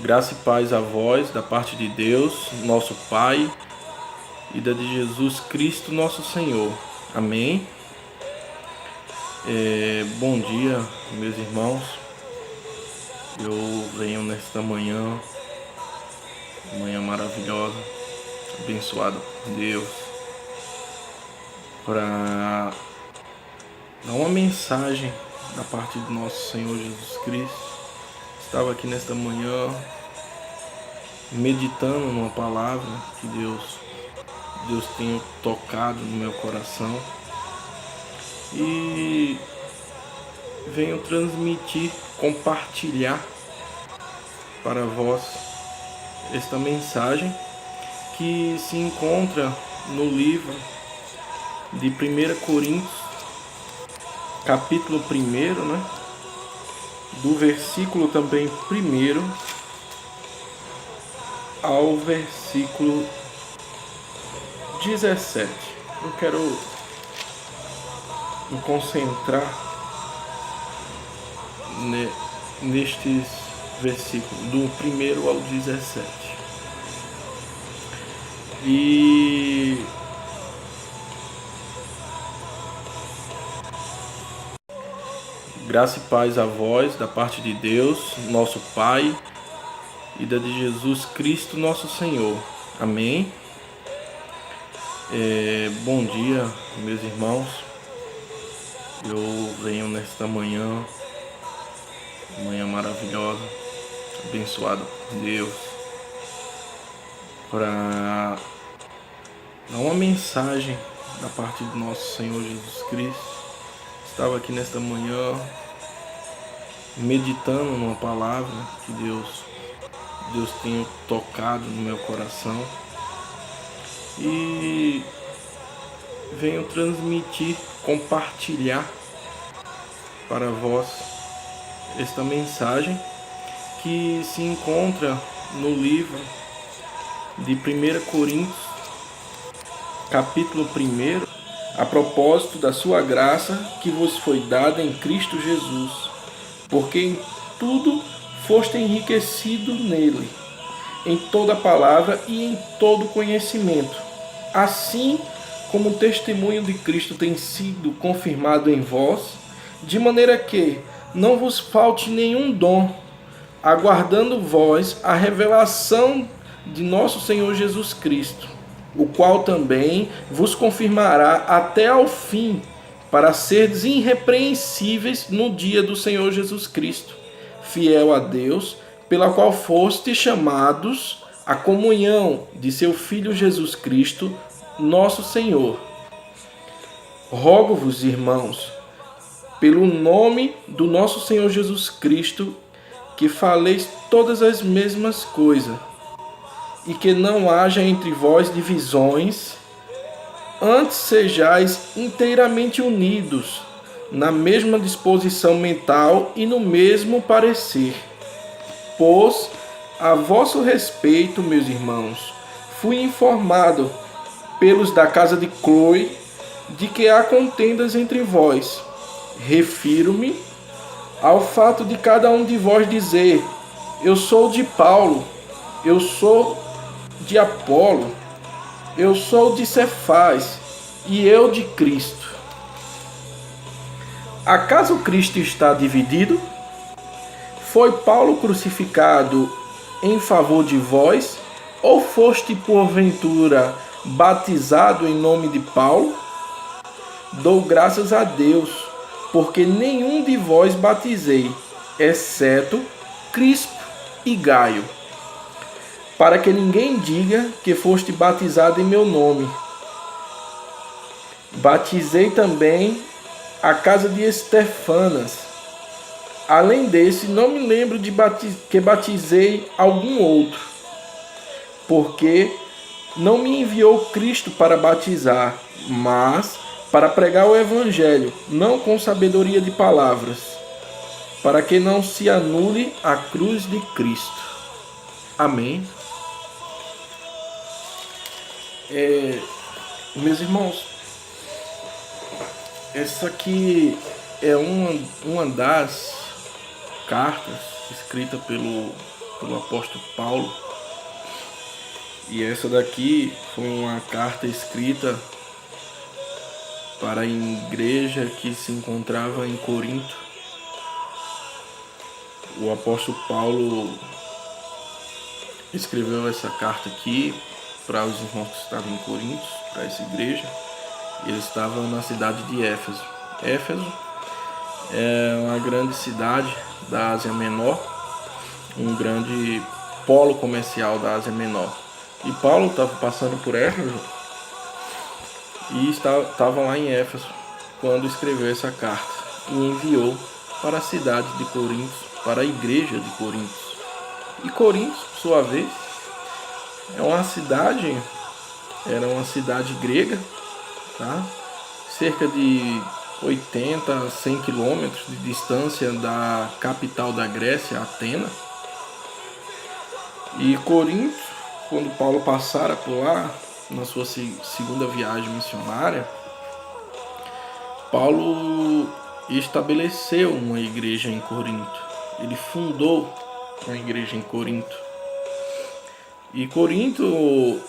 Graça e paz a vós, da parte de Deus, nosso Pai, e da de Jesus Cristo, nosso Senhor. Amém. Bom dia, meus irmãos. Eu venho nesta manhã maravilhosa, abençoada por Deus, para dar uma mensagem da parte do nosso Senhor Jesus Cristo. Estava aqui nesta manhã meditando numa palavra que Deus tem tocado no meu coração e venho transmitir, compartilhar para vós esta mensagem que se encontra no livro de 1 Coríntios, capítulo 1, né? Do versículo também 1 ao versículo 17. Eu quero me concentrar nestes versículos, do 1 ao 17. E graça e paz a vós, da parte de Deus, nosso Pai, e da de Jesus Cristo, nosso Senhor. Amém. Bom dia, meus irmãos. Eu venho nesta manhã maravilhosa, abençoada por Deus, para dar uma mensagem da parte do nosso Senhor Jesus Cristo. Estava aqui nesta manhã meditando numa palavra que Deus tem tocado no meu coração e venho transmitir, compartilhar para vós esta mensagem que se encontra no livro de 1 Coríntios, capítulo 1, a propósito da sua graça que vos foi dada em Cristo Jesus, porque em tudo foste enriquecido nele, em toda palavra e em todo conhecimento, assim como o testemunho de Cristo tem sido confirmado em vós, de maneira que não vos falte nenhum dom, aguardando vós a revelação de nosso Senhor Jesus Cristo, o qual também vos confirmará até ao fim, para serdes irrepreensíveis no dia do Senhor Jesus Cristo, fiel a Deus, pela qual fostes chamados à comunhão de seu Filho Jesus Cristo, nosso Senhor. Rogo-vos, irmãos, pelo nome do nosso Senhor Jesus Cristo, que faleis todas as mesmas coisas, e que não haja entre vós divisões, antes sejais inteiramente unidos, na mesma disposição mental e no mesmo parecer. Pois, a vosso respeito, meus irmãos, fui informado pelos da casa de Cloe de que há contendas entre vós. Refiro-me ao fato de cada um de vós dizer: eu sou de Paulo, eu sou de Apolo, eu sou de Cefás e eu de Cristo. Acaso Cristo está dividido? Foi Paulo crucificado em favor de vós? Ou foste porventura batizado em nome de Paulo? Dou graças a Deus, porque nenhum de vós batizei, exceto Crispo e Gaio, para que ninguém diga que foste batizado em meu nome. Batizei também a casa de Estefanas. Além desse, não me lembro de que batizei algum outro, porque não me enviou Cristo para batizar, mas para pregar o Evangelho, não com sabedoria de palavras, para que não se anule a cruz de Cristo. Amém. Meus irmãos, essa aqui é uma das cartas escrita pelo pelo apóstolo Paulo. E essa daqui foi uma carta escrita para a igreja que se encontrava em Corinto. O apóstolo Paulo escreveu essa carta aqui para os irmãos que estavam em Corinto, para essa igreja. Eles estavam na cidade de Éfeso. Éfeso é uma grande cidade da Ásia Menor, um grande polo comercial da Ásia Menor. E Paulo estava passando por Éfeso e estava lá em Éfeso quando escreveu essa carta e enviou para a cidade de Corinto, para a igreja de Corinto. E Corinto, por sua vez, era uma cidade grega, tá? Cerca de 80 a 100 quilômetros de distância da capital da Grécia, Atenas. E Corinto, quando Paulo passara por lá, na sua segunda viagem missionária, Paulo estabeleceu uma igreja em Corinto. Ele fundou uma igreja em Corinto. E Corinto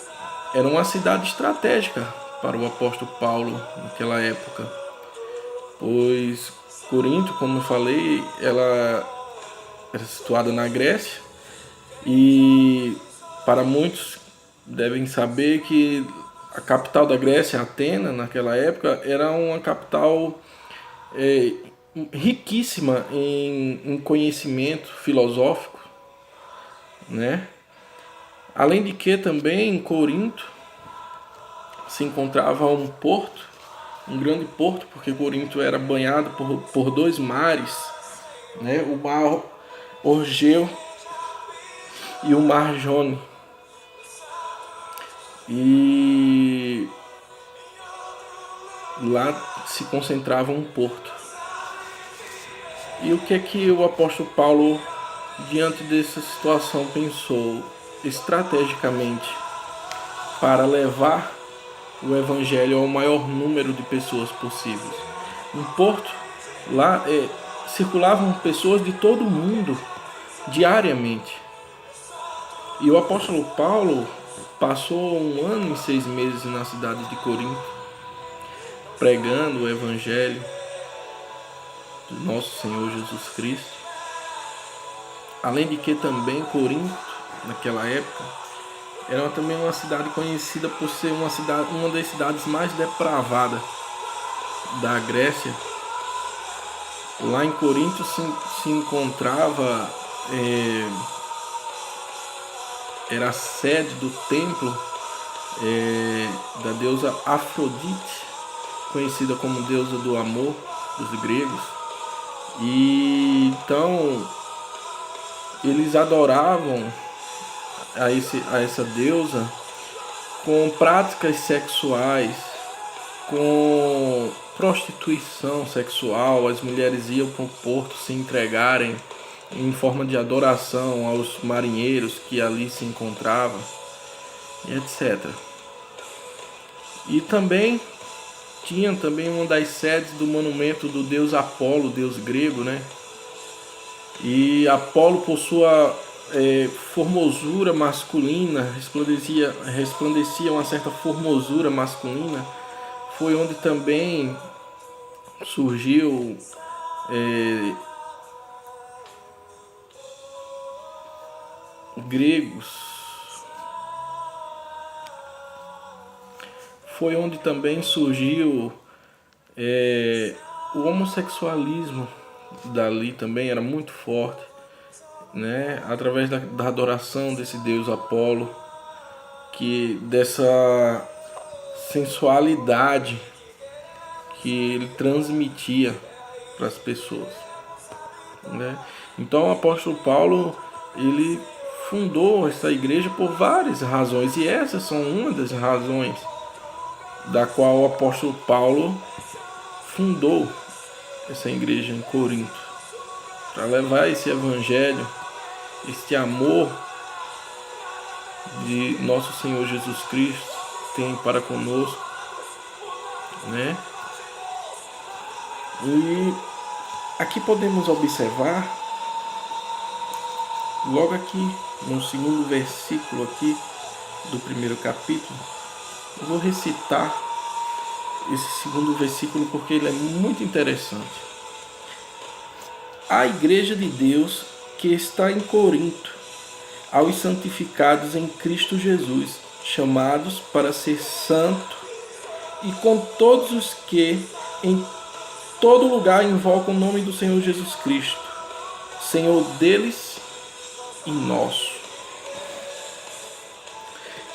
era uma cidade estratégica para o apóstolo Paulo naquela época, pois Corinto, como eu falei, ela era situada na Grécia, e para muitos devem saber que a capital da Grécia, Atenas, naquela época, era uma capital riquíssima em conhecimento filosófico, né? Além de que também em Corinto se encontrava um porto, um grande porto, porque Corinto era banhado por dois mares, né? O mar Orgeu e o mar Jônio. E lá se concentrava um porto. E o que é que o apóstolo Paulo, diante dessa situação, pensou estrategicamente para levar o evangelho ao maior número de pessoas possíveis? Um porto, lá circulavam pessoas de todo o mundo diariamente. E o apóstolo Paulo passou 1 ano e 6 meses na cidade de Corinto, pregando o evangelho do nosso Senhor Jesus Cristo. Além de que também Corinto, naquela época, era também uma cidade conhecida por ser uma das cidades mais depravadas da Grécia. Lá em Corinto se encontrava, era a sede do templo da deusa Afrodite, conhecida como deusa do amor dos gregos. E então eles adoravam a essa deusa com práticas sexuais, com prostituição sexual. As mulheres iam para o porto se entregarem em forma de adoração aos marinheiros que ali se encontravam, etc. E também tinha uma das sedes do monumento do deus Apolo, deus grego, né? E Apolo, por sua formosura masculina, resplandecia uma certa formosura masculina, foi onde também surgiu gregos, foi onde também surgiu o homossexualismo. Dali também era muito forte, né? Através da adoração desse deus Apolo, que dessa sensualidade que ele transmitia para as pessoas, né? Então o apóstolo Paulo, ele fundou essa igreja por várias razões, e essas são uma das razões da qual o apóstolo Paulo fundou essa igreja em Corinto, para levar esse evangelho, este amor de nosso Senhor Jesus Cristo tem para conosco, né? E aqui podemos observar logo aqui no segundo versículo aqui do primeiro capítulo, eu vou recitar esse segundo versículo porque ele é muito interessante. A igreja de Deus que está em Corinto, aos santificados em Cristo Jesus, chamados para ser santo, e com todos os que em todo lugar invocam o nome do Senhor Jesus Cristo, Senhor deles e nosso.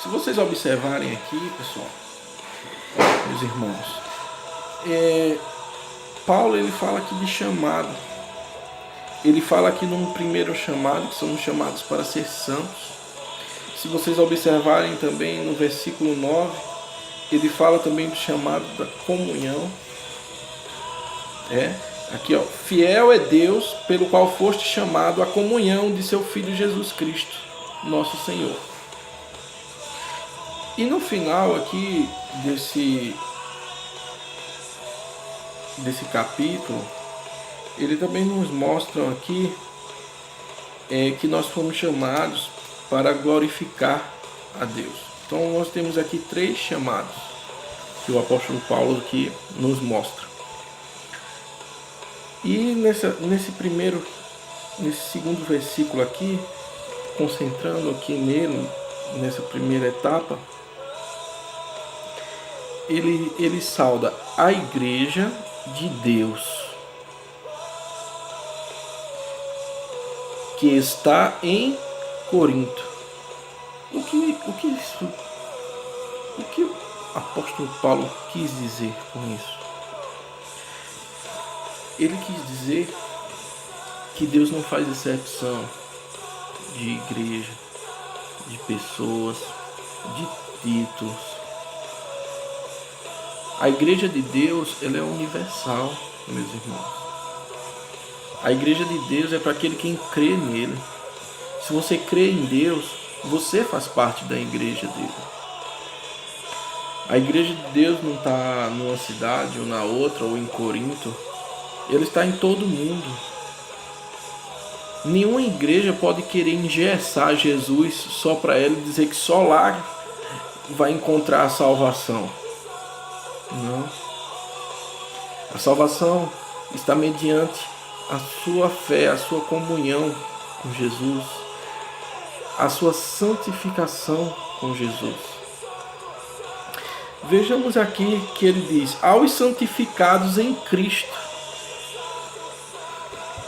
Se vocês observarem aqui, pessoal, meus irmãos, Paulo ele fala aqui de chamado. Ele fala aqui num primeiro chamado, que somos chamados para ser santos. Se vocês observarem também no versículo 9, ele fala também do chamado da comunhão. Aqui ó, fiel é Deus pelo qual foste chamado à comunhão de seu Filho Jesus Cristo, nosso Senhor. E no final aqui desse capítulo, ele também nos mostra aqui que nós fomos chamados para glorificar a Deus. Então nós temos aqui 3 chamados que o apóstolo Paulo aqui nos mostra. E nesse segundo versículo aqui, concentrando aqui nele, nessa primeira etapa, ele sauda a igreja de Deus que está em Corinto. O que o apóstolo Paulo quis dizer com isso? Ele quis dizer que Deus não faz exceção de igreja, de pessoas, de títulos. A igreja de Deus, ela é universal, meus irmãos. A igreja de Deus é para aquele que crê nele. Se você crê em Deus, você faz parte da igreja dele. A igreja de Deus não está numa cidade ou na outra, ou em Corinto. Ele está em todo mundo. Nenhuma igreja pode querer engessar Jesus só para ele dizer que só lá vai encontrar a salvação. Não. A salvação está mediante a sua fé, a sua comunhão com Jesus, a sua santificação com Jesus. Vejamos aqui que ele diz: aos santificados em Cristo.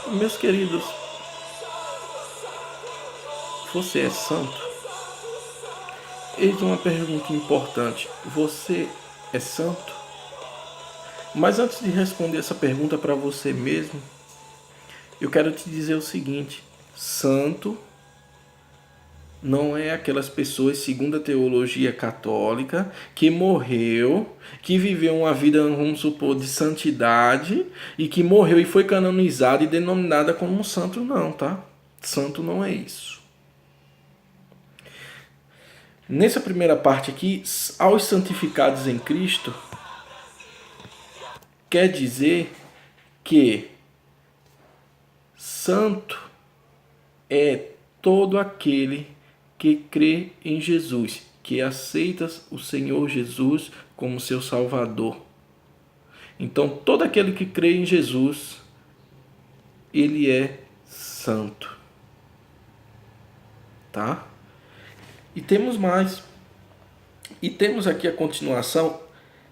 Meus queridos, você é santo? Eis uma pergunta importante. Você é santo? Mas antes de responder essa pergunta para você mesmo, eu quero te dizer o seguinte: santo não é aquelas pessoas segundo a teologia católica que morreu, que viveu uma vida, vamos supor, de santidade e que morreu e foi canonizada e denominada como um santo, não, tá? Santo não é isso. Nessa primeira parte aqui, aos santificados em Cristo, quer dizer que santo é todo aquele que crê em Jesus, que aceita o Senhor Jesus como seu Salvador. Então, todo aquele que crê em Jesus, ele é santo. Tá? E temos mais. E temos aqui a continuação,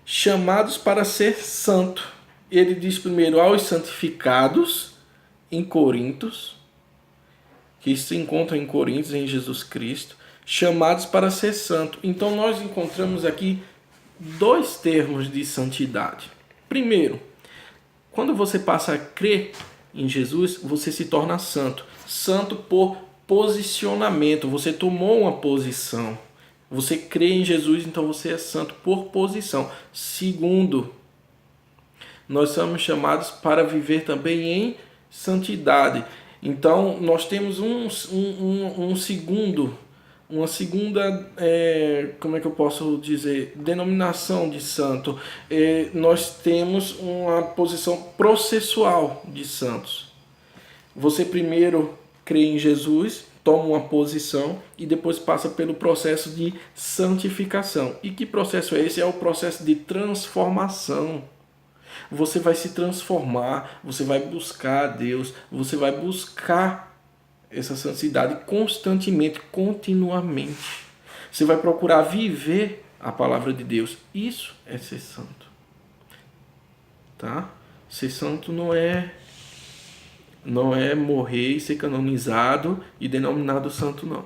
chamados para ser santo. Ele diz primeiro aos santificados em Corintos, que se encontram em Coríntios, em Jesus Cristo, chamados para ser santo. Então nós encontramos aqui 2 termos de santidade. Primeiro, quando você passa a crer em Jesus, você se torna santo. Santo por posicionamento, você tomou uma posição. Você crê em Jesus, então você é santo por posição. Segundo, nós somos chamados para viver também em santidade. Então, nós temos uma segunda, como é que eu posso dizer, denominação de santo. Nós temos uma posição processual de santos. Você primeiro crê em Jesus, toma uma posição e depois passa pelo processo de santificação. E que processo é esse? É o processo de transformação. Você vai se transformar, você vai buscar a Deus, você vai buscar essa santidade constantemente, continuamente. Você vai procurar viver a palavra de Deus. Isso é ser santo. Tá? Ser santo não é morrer e ser canonizado e denominado santo, não.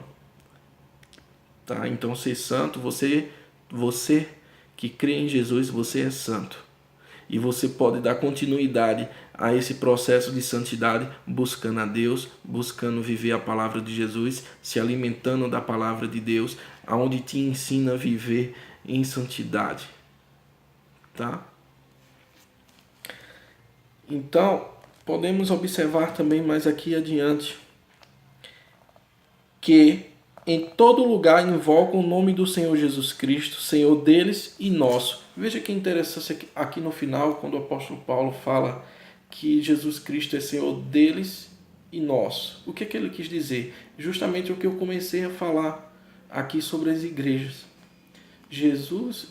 Tá? Então, ser santo, você que crê em Jesus, você é santo. E você pode dar continuidade a esse processo de santidade, buscando a Deus, buscando viver a palavra de Jesus, se alimentando da palavra de Deus, aonde te ensina a viver em santidade. Tá? Então, podemos observar também mais aqui adiante que em todo lugar invocam o nome do Senhor Jesus Cristo, Senhor deles e nosso. Veja que interessante aqui no final, quando o apóstolo Paulo fala que Jesus Cristo é Senhor deles e nosso. O que ele quis dizer? Justamente o que eu comecei a falar aqui sobre as igrejas. Jesus,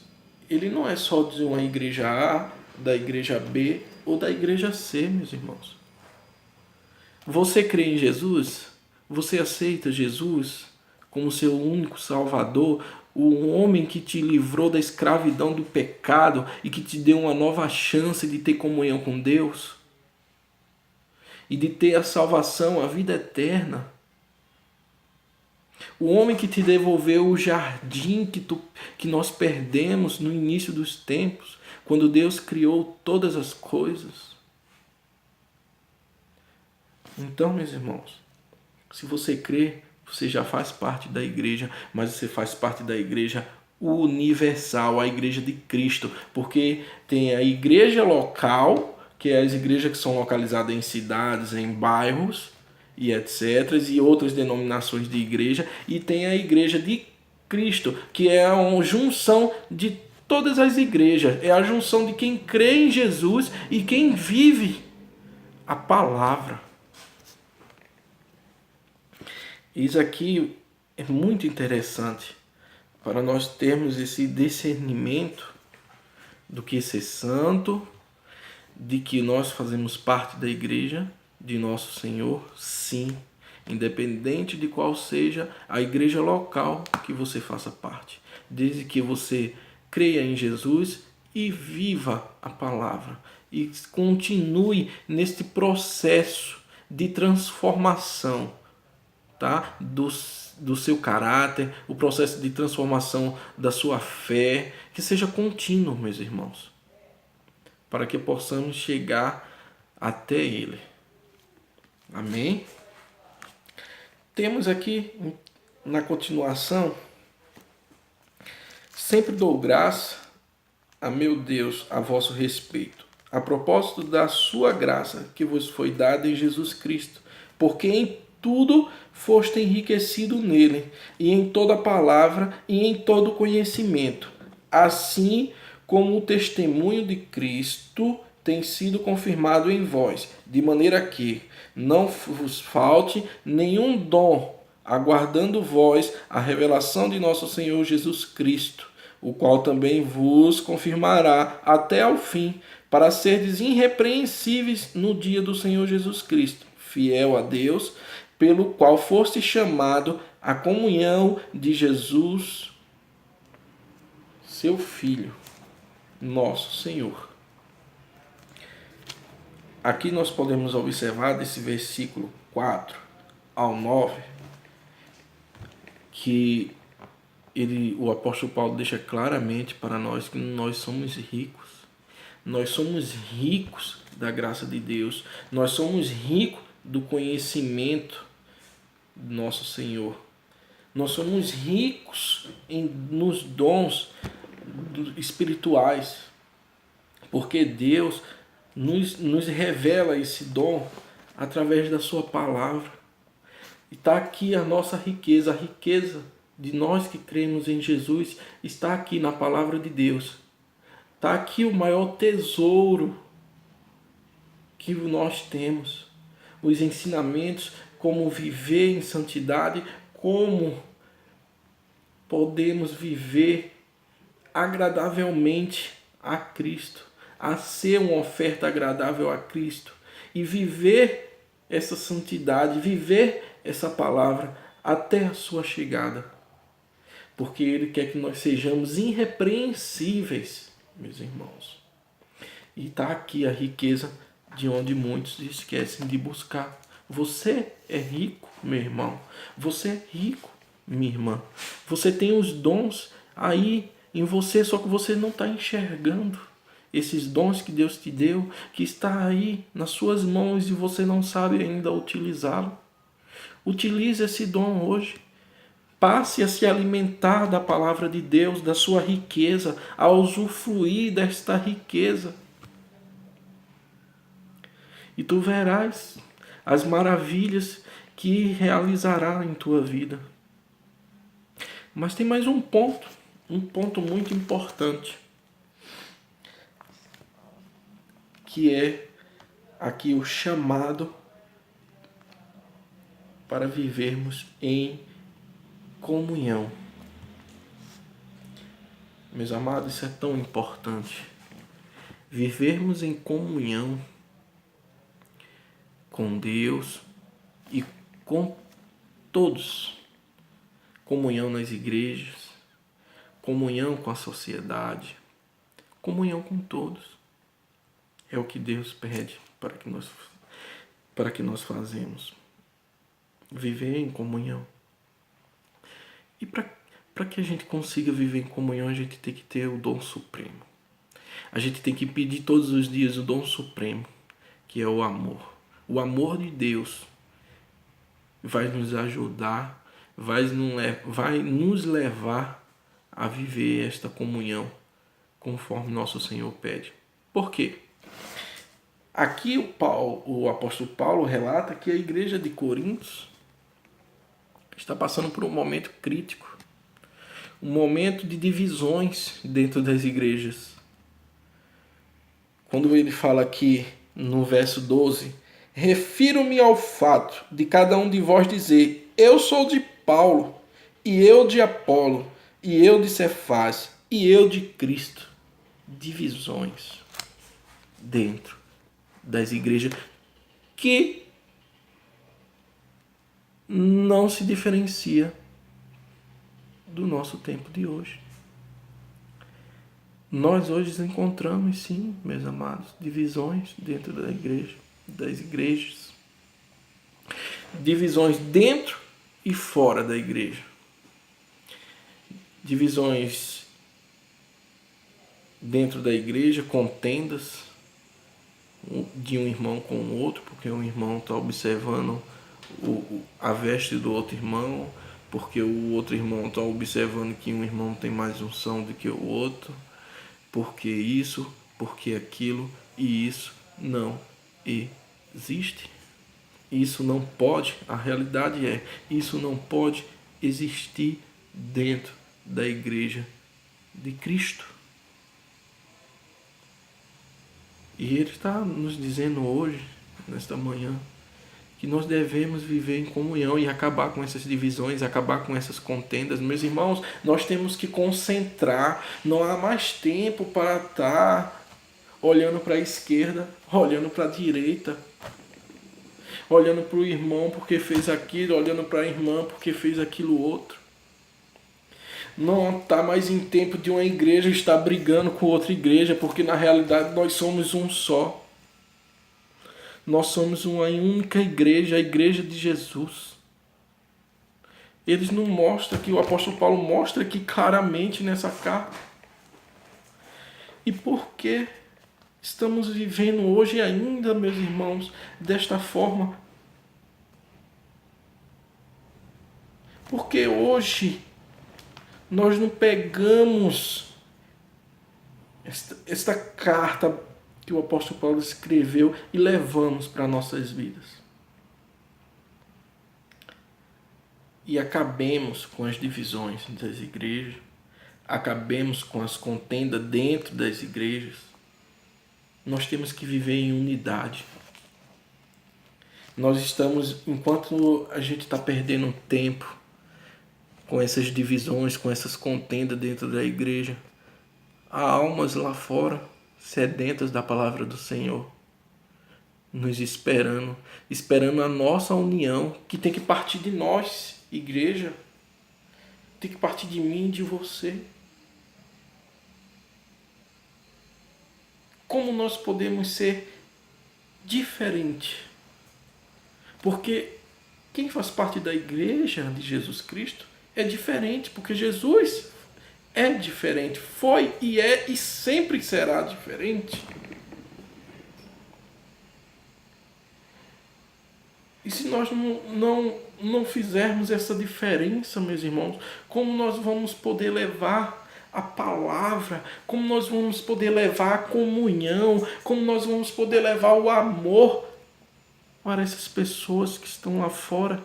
ele não é só de uma igreja A, da igreja B ou da igreja C, meus irmãos. Você crê em Jesus? Você aceita Jesus como seu único Salvador, o homem que te livrou da escravidão do pecado e que te deu uma nova chance de ter comunhão com Deus e de ter a salvação, a vida eterna? O homem que te devolveu o jardim que nós perdemos no início dos tempos, quando Deus criou todas as coisas. Então, meus irmãos, se você crê, você já faz parte da igreja, mas você faz parte da igreja universal, a igreja de Cristo, porque tem a igreja local, que é as igrejas que são localizadas em cidades, em bairros e etc, e outras denominações de igreja, e tem a igreja de Cristo, que é a junção de todas as igrejas, é a junção de quem crê em Jesus e quem vive a palavra. Isso aqui é muito interessante para nós termos esse discernimento do que ser santo, de que nós fazemos parte da igreja de nosso Senhor, sim, independente de qual seja a igreja local que você faça parte, desde que você creia em Jesus e viva a palavra e continue neste processo de transformação, tá? Do seu caráter, o processo de transformação da sua fé, que seja contínuo, meus irmãos, para que possamos chegar até Ele. Amém? Temos aqui, na continuação, sempre dou graça a meu Deus a vosso respeito, a propósito da sua graça que vos foi dada em Jesus Cristo, porque em tudo foste enriquecido nele, e em toda palavra e em todo conhecimento, assim como o testemunho de Cristo tem sido confirmado em vós, de maneira que não vos falte nenhum dom, aguardando vós a revelação de nosso Senhor Jesus Cristo, o qual também vos confirmará até ao fim, para serdes irrepreensíveis no dia do Senhor Jesus Cristo, fiel a Deus, pelo qual foste chamado à comunhão de Jesus, seu Filho, nosso Senhor. Aqui nós podemos observar desse versículo 4 ao 9 que o apóstolo Paulo deixa claramente para nós que nós somos ricos. Nós somos ricos da graça de Deus. Nós somos ricos do conhecimento do nosso Senhor. Nós somos ricos nos dons espirituais, porque Deus nos revela esse dom através da sua palavra. E está aqui a nossa riqueza, a riqueza de nós que cremos em Jesus está aqui na palavra de Deus. Está aqui o maior tesouro que nós temos, os ensinamentos como viver em santidade, como podemos viver agradavelmente a Cristo, a ser uma oferta agradável a Cristo e viver essa santidade, viver essa palavra até a sua chegada. Porque Ele quer que nós sejamos irrepreensíveis, meus irmãos. E está aqui a riqueza de onde muitos esquecem de buscar. Você é rico, meu irmão. Você é rico, minha irmã. Você tem os dons aí em você, só que você não está enxergando esses dons que Deus te deu, que está aí nas suas mãos e você não sabe ainda utilizá-lo. Utilize esse dom hoje. Passe a se alimentar da palavra de Deus, da sua riqueza, a usufruir desta riqueza. E tu verás as maravilhas que realizará em tua vida. Mas tem mais um ponto muito importante, que é aqui o chamado para vivermos em comunhão. Meus amados, isso é tão importante. Vivermos em comunhão com Deus e com todos. Comunhão nas igrejas, comunhão com a sociedade, comunhão com todos. É o que Deus pede para que nós fazemos. Viver em comunhão. E para que a gente consiga viver em comunhão, a gente tem que ter o dom supremo. A gente tem que pedir todos os dias o dom supremo, que é o amor. O amor de Deus vai nos ajudar, vai nos levar a viver esta comunhão conforme nosso Senhor pede. Por quê? Aqui o apóstolo Paulo relata que a igreja de Corinto está passando por um momento crítico, um momento de divisões dentro das igrejas. Quando ele fala aqui no verso 12, refiro-me ao fato de cada um de vós dizer, eu sou de Paulo, e eu de Apolo, e eu de Cefás, e eu de Cristo. Divisões dentro das igrejas que não se diferencia do nosso tempo de hoje. Nós hoje encontramos, sim, meus amados, divisões dentro da igreja, das igrejas. Divisões dentro e fora da igreja. Divisões dentro da igreja, contendas de um irmão com o outro, porque um irmão está observando a veste do outro irmão, porque o outro irmão está observando que um irmão tem mais unção do que o outro, porque isso, porque aquilo, e isso não existe. Isso não pode, a realidade é, isso não pode existir dentro da igreja de Cristo. E Ele está nos dizendo hoje, nesta manhã, que nós devemos viver em comunhão e acabar com essas divisões, acabar com essas contendas. Meus irmãos, nós temos que concentrar, não há mais tempo para estar olhando para a esquerda, olhando para a direita, olhando para o irmão porque fez aquilo, olhando para a irmã porque fez aquilo outro. Não está mais em tempo de uma igreja estar brigando com outra igreja, porque na realidade nós somos um só. Nós somos uma única igreja, a igreja de Jesus. Eles não mostram aqui, o apóstolo Paulo mostra aqui claramente nessa carta. E por que estamos vivendo hoje ainda, meus irmãos, desta forma? Porque hoje nós não pegamos esta carta que o apóstolo Paulo escreveu e levamos para nossas vidas. E acabemos com as divisões das igrejas, acabemos com as contendas dentro das igrejas. Nós temos que viver em unidade. Nós estamos, enquanto a gente está perdendo tempo com essas divisões, com essas contendas dentro da igreja, há almas lá fora sedentas da palavra do Senhor, nos esperando, esperando a nossa união, que tem que partir de nós, igreja, tem que partir de mim e de você. Como nós podemos ser diferente? Porque quem faz parte da igreja de Jesus Cristo é diferente, porque Jesus é diferente, foi e é e sempre será diferente. E se nós não fizermos essa diferença, meus irmãos, como nós vamos poder levar a palavra, como nós vamos poder levar a comunhão, como nós vamos poder levar o amor para essas pessoas que estão lá fora,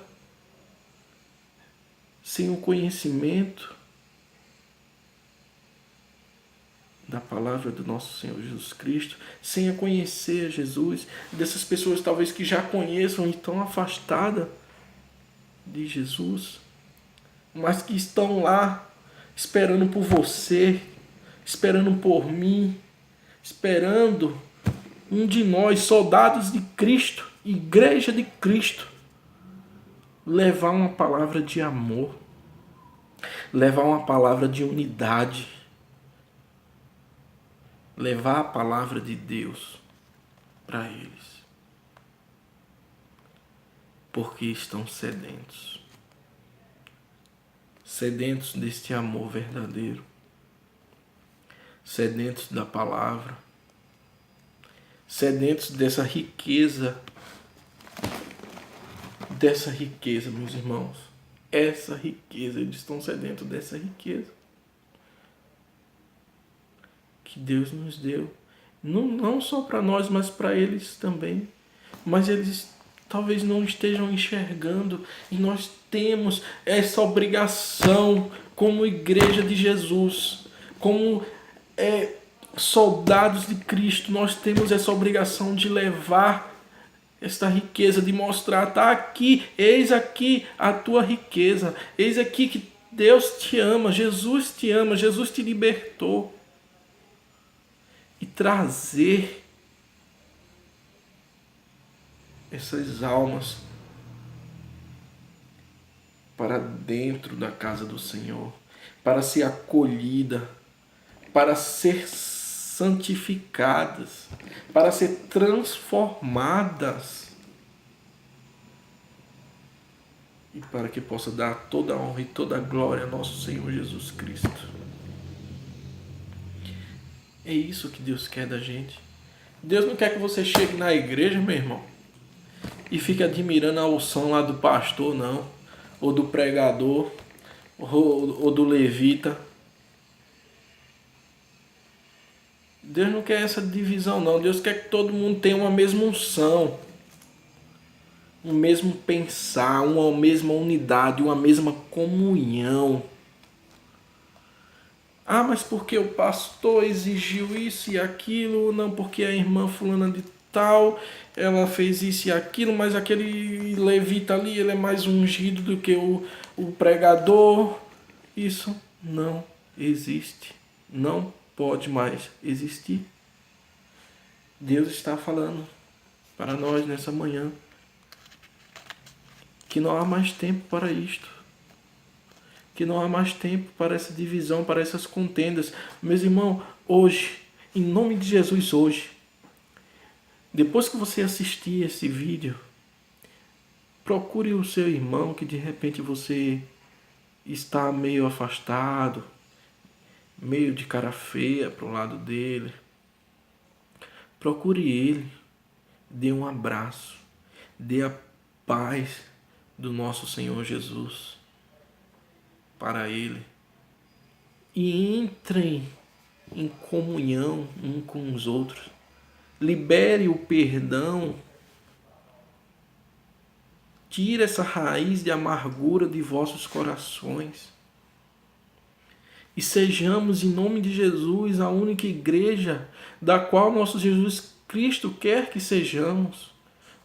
sem o conhecimento da palavra do nosso Senhor Jesus Cristo, sem a conhecer Jesus, dessas pessoas talvez que já conheçam e estão afastadas de Jesus, mas que estão lá esperando por você, esperando por mim, esperando um de nós, soldados de Cristo, igreja de Cristo, levar uma palavra de amor, levar uma palavra de unidade, levar a palavra de Deus para eles, porque estão sedentos deste amor verdadeiro, sedentos da palavra, sedentos dessa riqueza, meus irmãos, essa riqueza, eles estão sedentos dessa riqueza que Deus nos deu, não só para nós, mas para eles também. Mas eles talvez não estejam enxergando, e nós temos essa obrigação como igreja de Jesus, como soldados de Cristo. Nós temos essa obrigação de levar esta riqueza, de mostrar, tá aqui, eis aqui a tua riqueza, eis aqui que Deus te ama, Jesus te libertou. E trazer essas almas para dentro da casa do Senhor, para ser acolhida, para ser santificadas, para ser transformadas, e para que possa dar toda a honra e toda a glória ao nosso Senhor Jesus Cristo. É isso que Deus quer da gente. Deus não quer que você chegue na igreja, meu irmão, e fique admirando a unção lá do pastor, não, ou do pregador, ou do levita. Deus não quer essa divisão, não. Deus quer que todo mundo tenha uma mesma unção, um mesmo pensar, uma mesma unidade, uma mesma comunhão. Ah, mas porque o pastor exigiu isso e aquilo, não porque a irmã fulana de tal, ela fez isso e aquilo, mas aquele levita ali, ele é mais ungido do que o pregador. Isso não existe, não pode mais existir. Deus está falando para nós nessa manhã que não há mais tempo para isto, que não há mais tempo para essa divisão, para essas contendas. Meus irmãos, hoje, em nome de Jesus, hoje, depois que você assistir esse vídeo, procure o seu irmão que de repente você está meio afastado, meio de cara feia para o lado dele. Procure ele, dê um abraço, dê a paz do nosso Senhor Jesus para ele, e entrem em comunhão um com os outros. Libere o perdão, tire essa raiz de amargura de vossos corações, e sejamos, em nome de Jesus, a única igreja da qual nosso Jesus Cristo quer que sejamos,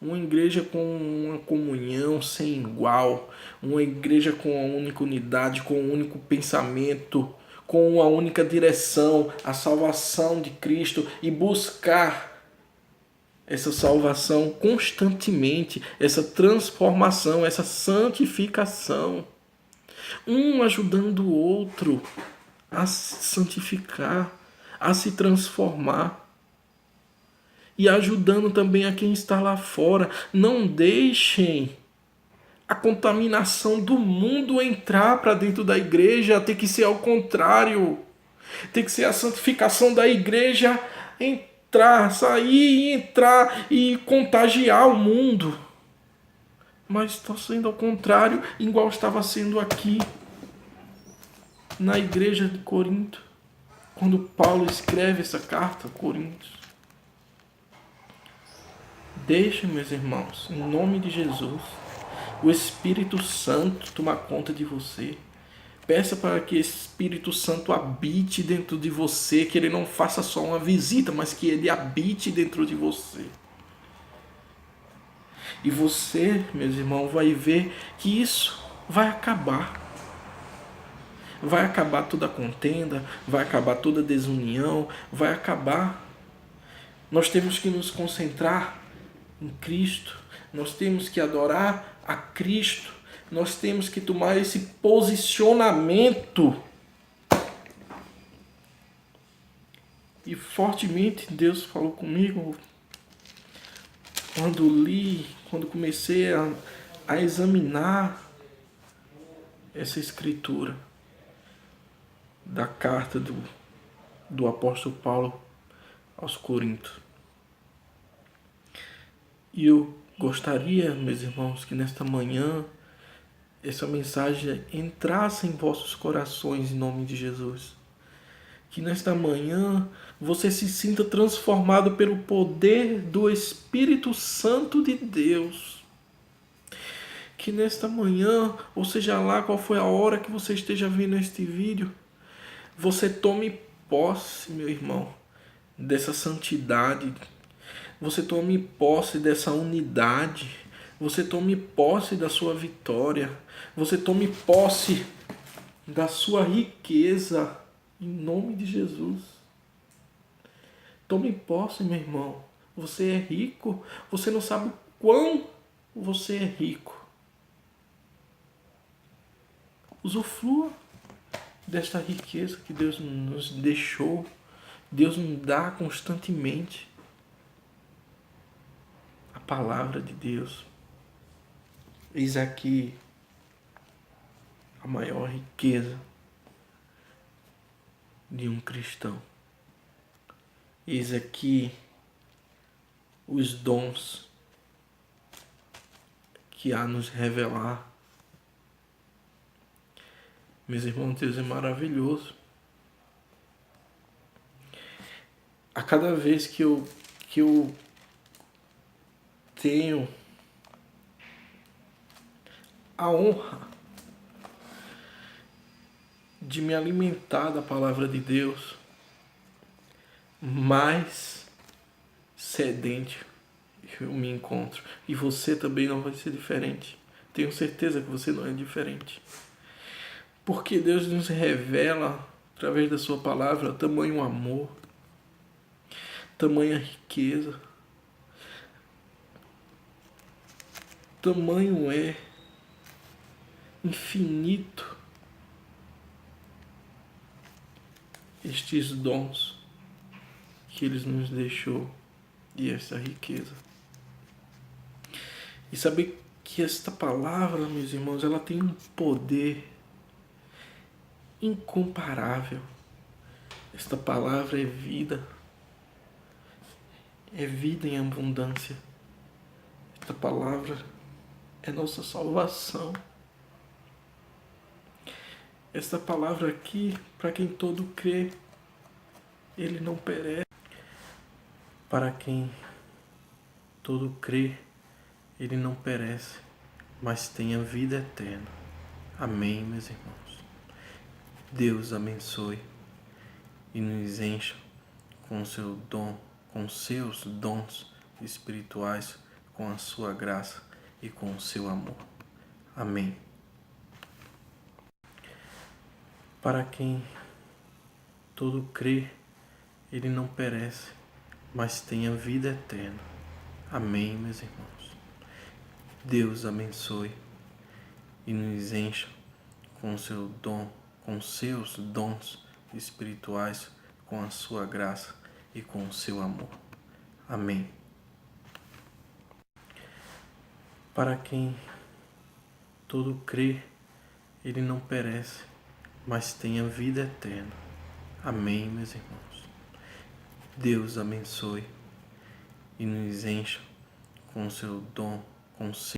uma igreja com uma comunhão sem igual, uma igreja com uma única unidade, com um único pensamento, com uma única direção, a salvação de Cristo, e buscar essa salvação constantemente, essa transformação, essa santificação, um ajudando o outro a se santificar, a se transformar, e ajudando também a quem está lá fora. Não deixem a contaminação do mundo entrar para dentro da igreja. Tem que ser ao contrário. Tem que ser a santificação da igreja entrar, sair e entrar e contagiar o mundo. Mas está sendo ao contrário, igual estava sendo aqui na igreja de Corinto, quando Paulo escreve essa carta a Coríntios. Deixe, meus irmãos, em nome de Jesus, o Espírito Santo tomar conta de você. Peça para que o Espírito Santo habite dentro de você, que ele não faça só uma visita, mas que ele habite dentro de você. E você, meus irmãos, vai ver que isso vai acabar. Vai acabar toda a contenda, vai acabar toda a desunião, vai acabar. Nós temos que nos concentrar em Cristo, nós temos que adorar a Cristo, nós temos que tomar esse posicionamento. E fortemente Deus falou comigo quando comecei a examinar essa escritura da carta do apóstolo Paulo aos Coríntios. E eu gostaria, meus irmãos, que nesta manhã essa mensagem entrasse em vossos corações em nome de Jesus. Que nesta manhã você se sinta transformado pelo poder do Espírito Santo de Deus. Que nesta manhã, ou seja lá qual foi a hora que você esteja vendo este vídeo, você tome posse, meu irmão, dessa santidade. Você tome posse dessa unidade. Você tome posse da sua vitória. Você tome posse da sua riqueza. Em nome de Jesus. Tome posse, meu irmão. Você é rico. Você não sabe quão você é rico. Usufrua desta riqueza que Deus nos deixou. Deus nos dá constantemente. A palavra de Deus. Eis aqui a maior riqueza de um cristão. Eis aqui os dons que há a nos revelar. Meus irmãos, Deus é maravilhoso. A cada vez que eu tenho a honra de me alimentar da palavra de Deus, mais sedente eu me encontro. E você também não vai ser diferente. Tenho certeza que você não é diferente. Porque Deus nos revela, através da sua palavra, tamanho amor, tamanha riqueza, tamanho é infinito estes dons que Ele nos deixou e essa riqueza. E saber que esta palavra, meus irmãos, ela tem um poder incomparável. Esta palavra é vida em abundância. Esta palavra é nossa salvação. Esta palavra aqui, para quem todo crê, ele não perece. Para quem todo crê, ele não perece, mas tem a vida eterna. Amém, meus irmãos. Deus abençoe e nos encha com seu dom, com seus dons espirituais, com a sua graça e com o seu amor. Amém. Para quem todo crê, ele não perece, mas tem a vida eterna. Amém, meus irmãos. Deus abençoe e nos encha com o seu dom, com seus dons espirituais, com a sua graça e com o seu amor. Amém. Para quem todo crê, ele não perece, mas tem a vida eterna. Amém, meus irmãos. Deus abençoe e nos encha com o seu dom, com